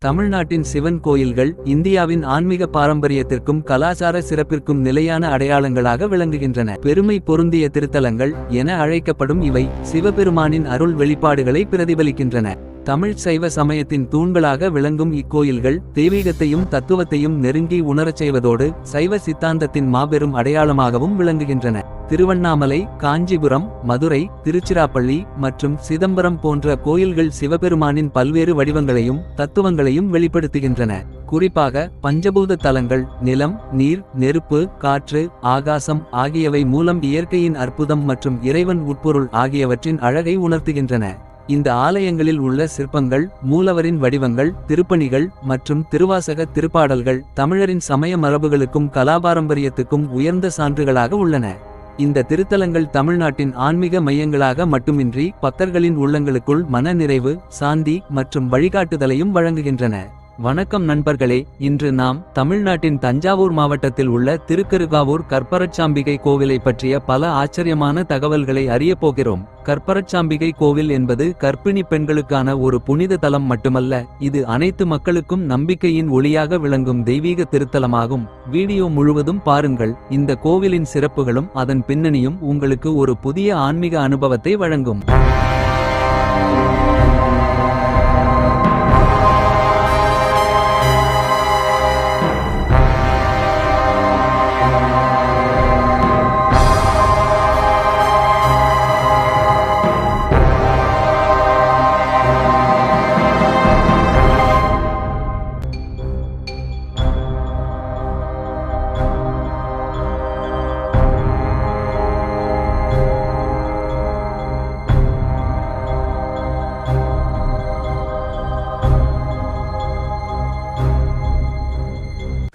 தமிழ்நாட்டின் சிவன் கோயில்கள் இந்தியாவின் ஆன்மீக பாரம்பரியத்திற்கும் கலாச்சார சிறப்பிற்கும் நிலையான அடையாளங்களாக விளங்குகின்றன. பெருமை பொருந்திய திருத்தலங்கள் என அழைக்கப்படும் இவை சிவபெருமானின் அருள் வெளிப்பாடுகளை பிரதிபலிக்கின்றன. தமிழ் சைவ சமயத்தின் தூண்களாக விளங்கும் இக்கோயில்கள் தெய்வீகத்தையும் தத்துவத்தையும் நெருங்கி உணரச் செய்வதோடு சைவ சித்தாந்தத்தின் மாபெரும் அடையாளமாகவும் விளங்குகின்றன. திருவண்ணாமலை, காஞ்சிபுரம், மதுரை, திருச்சிராப்பள்ளி மற்றும் சிதம்பரம் போன்ற கோயில்கள் சிவபெருமானின் பல்வேறு வடிவங்களையும் தத்துவங்களையும் வெளிப்படுத்துகின்றன. குறிப்பாக பஞ்சபூத தலங்கள் நிலம், நீர், நெருப்பு, காற்று, ஆகாசம் ஆகியவை மூலம் இயற்கையின் அற்புதம் மற்றும் இறைவன் உட்பொருள் ஆகியவற்றின் அழகை உணர்த்துகின்றன. இந்த ஆலயங்களில் உள்ள சிற்பங்கள், மூலவரின் வடிவங்கள், திருப்பணிகள் மற்றும் திருவாசக திருப்பாடல்கள் தமிழரின் சமய மரபுகளுக்கும் கலாபாரம்பரியத்துக்கும் உயர்ந்த சான்றுகளாக உள்ளன. இந்த திருத்தலங்கள் தமிழ்நாட்டின் ஆன்மீக மையங்களாக மட்டுமின்றி பக்தர்களின் உள்ளங்களுக்குள் மன நிறைவு, சாந்தி மற்றும் வழிகாட்டுதலையும் வழங்குகின்றன. வணக்கம் நண்பர்களே, இன்று நாம் தமிழ்நாட்டின் தஞ்சாவூர் மாவட்டத்தில் உள்ள திருக்கருகாவூர் கற்பரச்சாம்பிகை கோவிலை பற்றிய பல ஆச்சரியமான தகவல்களை அறிய போகிறோம். கற்பரச்சாம்பிகை கோவில் என்பது கர்ப்பிணி பெண்களுக்கான ஒரு புனித தலம் மட்டுமல்ல, இது அனைத்து மக்களுக்கும் நம்பிக்கையின் ஒளியாக விளங்கும் தெய்வீக திருத்தலமாகும். வீடியோ முழுவதும் பாருங்கள். இந்த கோவிலின் சிறப்புகளும் அதன் பின்னணியும் உங்களுக்கு ஒரு புதிய ஆன்மீக அனுபவத்தை வழங்கும்.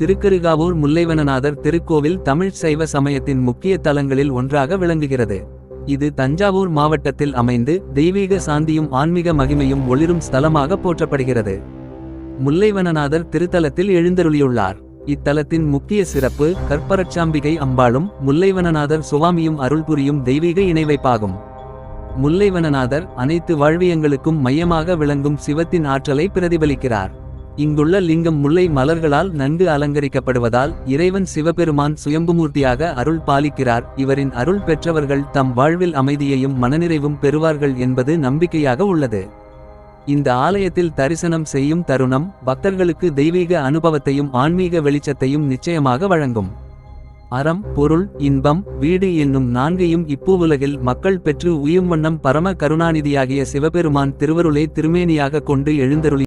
திருக்கருகாவூர் முல்லைவனநாதர் திருக்கோவில் தமிழ் சைவ சமயத்தின் முக்கிய தலங்களில் ஒன்றாக விளங்குகிறது. இது தஞ்சாவூர் மாவட்டத்தில் அமைந்து தெய்வீக சாந்தியும் ஆன்மீக மகிமையும் ஒளிரும் ஸ்தலமாக போற்றப்படுகிறது. முல்லைவனநாதர் திருத்தலத்தில் எழுந்தருளியுள்ளார். இத்தலத்தின் முக்கிய சிறப்பு கற்பரச்சாம்பிகை அம்பாளும் முல்லைவனநாதர் சுவாமியும் அருள் புரியும் தெய்வீக இணைவைப்பாகும். முல்லைவனநாதர் அனைத்து வாழ்வியங்களுக்கும் மையமாக விளங்கும் சிவத்தின் ஆற்றலை பிரதிபலிக்கிறார். இங்குள்ள லிங்கம் முல்லை மலர்களால் நன்கு அலங்கரிக்கப்படுவதால் இறைவன் சிவபெருமான் சுயம்புமூர்த்தியாக அருள் பாலிக்கிறார். இவரின் அருள் பெற்றவர்கள் தம் வாழ்வில் அமைதியையும் மனநிறைவும் பெறுவார்கள் என்பது நம்பிக்கையாக உள்ளது. இந்த ஆலயத்தில் தரிசனம் செய்யும் தருணம் பக்தர்களுக்கு தெய்வீக அனுபவத்தையும் ஆன்மீக வெளிச்சத்தையும் நிச்சயமாக வழங்கும். அறம், பொருள், இன்பம், வீடு என்னும் நான்கையும் இப்பூவுலகில் மக்கள் பெற்று உயும் வண்ணம் பரம கருணாநிதியாகிய சிவபெருமான் திருவருளை திருமேனியாக கொண்டு எழுந்தருளி